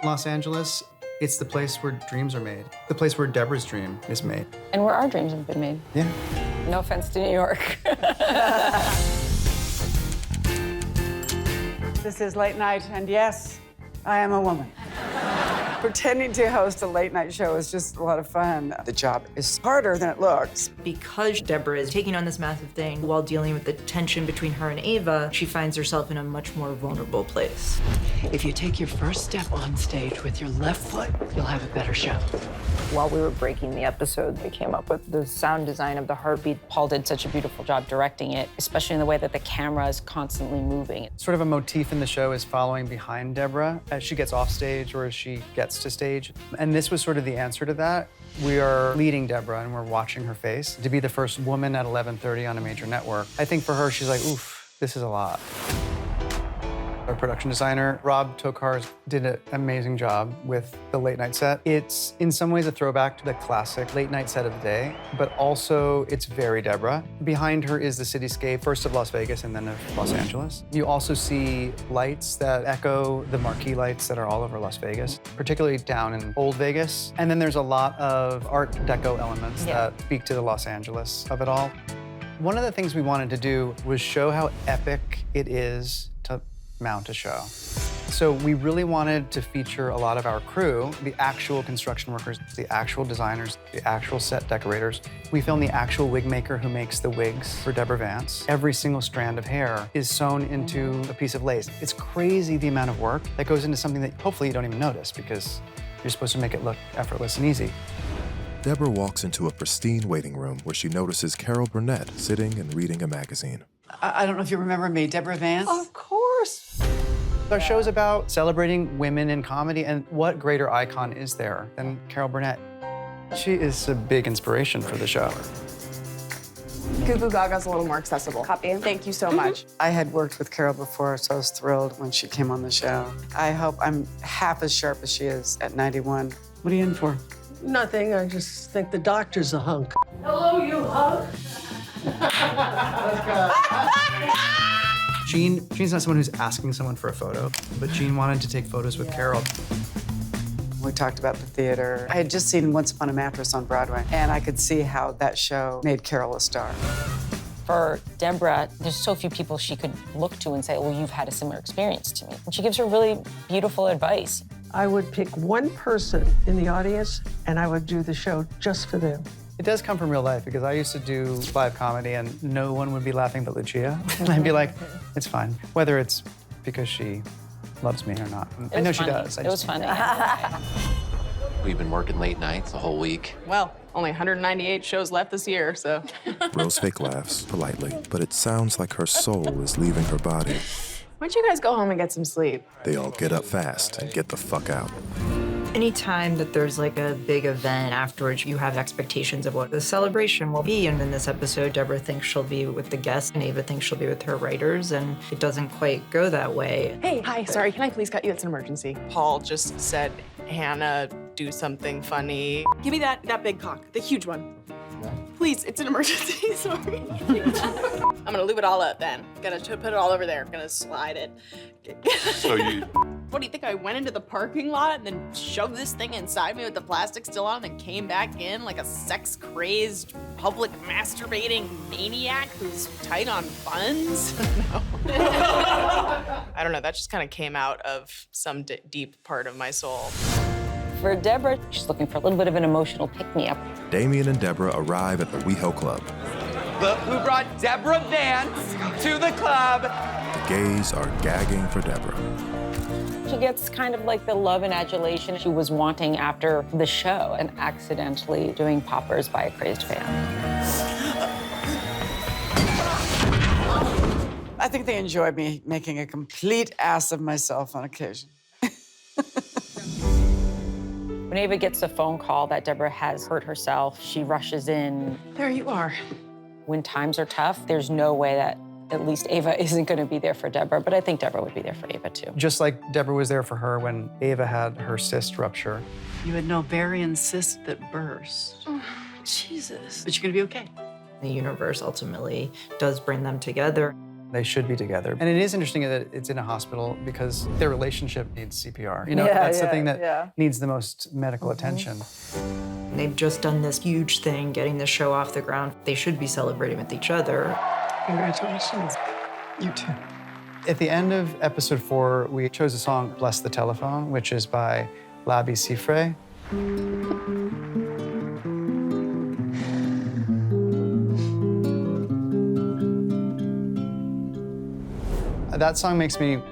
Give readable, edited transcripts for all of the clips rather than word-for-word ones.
Los Angeles, it's the place where dreams are made. The place where Deborah's dream is made. And where our dreams have been made. Yeah. No offense to New York. This is Late Night, and yes, I am a woman. Pretending to host a late night show is just a lot of fun. The job is harder than it looks. Because Deborah is taking on this massive thing while dealing with the tension between her and Ava, she finds herself in a much more vulnerable place. If you take your first step on stage with your left foot, you'll have a better show. While we were breaking the episode, we came up with the sound design of the heartbeat. Paul did such a beautiful job directing it, especially in the way that the camera is constantly moving. Sort of a motif in the show is following behind Deborah as she gets off stage or as she gets to stage. And this was sort of the answer to that. We are leading Deborah and we're watching her face. To be the first woman at 11:30 on a major network, I think for her, she's like, oof, this is a lot. Our production designer, Rob Tokars, did an amazing job with the late night set. It's in some ways a throwback to the classic late night set of the day, but also it's very Deborah. Behind her is the cityscape, first of Las Vegas and then of Los Angeles. You also see lights that echo the marquee lights that are all over Las Vegas, particularly down in Old Vegas. And then there's a lot of Art Deco elements that speak to the Los Angeles of it all. One of the things we wanted to do was show how epic it is to mount a show. So we really wanted to feature a lot of our crew, the actual construction workers, the actual designers, the actual set decorators. We filmed the actual wig maker who makes the wigs for Deborah Vance. Every single strand of hair is sewn into a piece of lace. It's crazy the amount of work that goes into something that hopefully you don't even notice because you're supposed to make it look effortless and easy. Deborah walks into a pristine waiting room where she notices Carol Brunette sitting and reading a magazine. I don't know if you remember me, Deborah Vance. Of course. Our show is about celebrating women in comedy, and what greater icon is there than Carol Burnett? She is a big inspiration for the show. Goo Goo Gaga's a little more accessible. Copy. Thank you so much. I had worked with Carol before, so I was thrilled when she came on the show. I hope I'm half as sharp as she is at 91. What are you in for? Nothing, I just think the doctor's a hunk. Hello, you hunk. Jean's not someone who's asking someone for a photo, but Jean wanted to take photos with Carol. We talked about the theater. I had just seen Once Upon a Mattress on Broadway, and I could see how that show made Carol a star. For Deborah, there's so few people she could look to and say, well, you've had a similar experience to me. And she gives her really beautiful advice. I would pick one person in the audience and I would do the show just for them. It does come from real life because I used to do live comedy and no one would be laughing but Lucia. And I'd be like, it's fine, whether it's because she loves me or not. I know she does. It was funny. We've been working late nights the whole week. Well, only 198 shows left this year, so. Rose fake laughs politely, but it sounds like her soul is leaving her body. Why don't you guys go home and get some sleep? They all get up fast and get the fuck out. Anytime that there's like a big event afterwards, you have expectations of what the celebration will be. And in this episode, Deborah thinks she'll be with the guests and Ava thinks she'll be with her writers, and it doesn't quite go that way. Hey, hi, sorry, can I please cut you? It's an emergency. Paul just said, Hannah, do something funny. Give me that big cock, the huge one. Please, it's an emergency, sorry. I'm gonna lube it all up then. Gonna put it all over there. Gonna slide it. So you... What do you think, I went into the parking lot and then shoved this thing inside me with the plastic still on and came back in like a sex-crazed, public masturbating maniac who's tight on buns? No. I don't know, that just kind of came out of some deep part of my soul. For Deborah, she's looking for a little bit of an emotional pick-me-up. Damien and Deborah arrive at the Weho Club. Look who brought Deborah Vance to the club. The gays are gagging for Deborah. She gets kind of like the love and adulation she was wanting after the show and accidentally doing poppers by a crazed fan. I think they enjoyed me making a complete ass of myself on occasion. When Ava gets a phone call that Deborah has hurt herself, she rushes in. There you are. When times are tough, there's no way that at least Ava isn't going to be there for Deborah, but I think Deborah would be there for Ava too. Just like Deborah was there for her when Ava had her cyst rupture. You had an ovarian cyst that burst. Oh, Jesus. But you're gonna be okay. The universe ultimately does bring them together. They should be together. And it is interesting that it's in a hospital because their relationship needs CPR. You know, Yeah, that's the yeah, thing that yeah. needs the most medical attention. They've just done this huge thing, getting the show off the ground. They should be celebrating with each other. Congratulations. You too. At the end of episode 4, we chose a song, Bless the Telephone, which is by Labi Siffre. That song makes me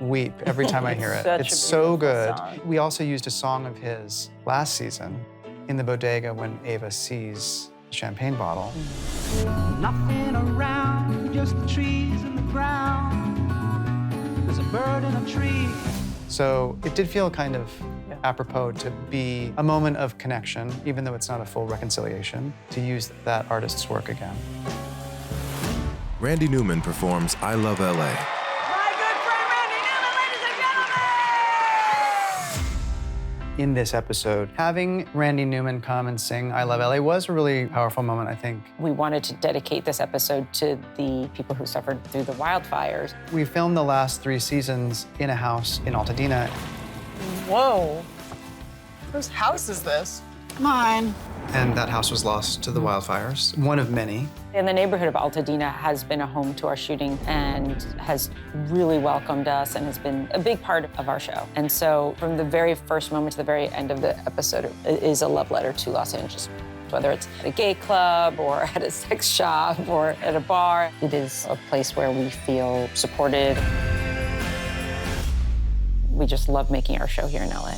weep every time I hear it. Such It's a so beautiful good. song. We also used a song of his last season in the bodega when Ava sees the champagne bottle. Nothing around, just the trees and the ground. There's a bird in a tree. So it did feel kind of apropos to be a moment of connection, even though it's not a full reconciliation, to use that artist's work again. Randy Newman performs I Love L.A. My good friend Randy Newman, ladies and gentlemen! In this episode, having Randy Newman come and sing I Love LA was a really powerful moment, I think. We wanted to dedicate this episode to the people who suffered through the wildfires. We filmed the last 3 seasons in a house in Altadena. Whoa. Whose house is this? Mine. And that house was lost to the wildfires, one of many. And the neighborhood of Altadena has been a home to our shooting and has really welcomed us and has been a big part of our show. And so from the very first moment to the very end of the episode, it is a love letter to Los Angeles. Whether it's at a gay club or at a sex shop or at a bar, it is a place where we feel supported. We just love making our show here in LA.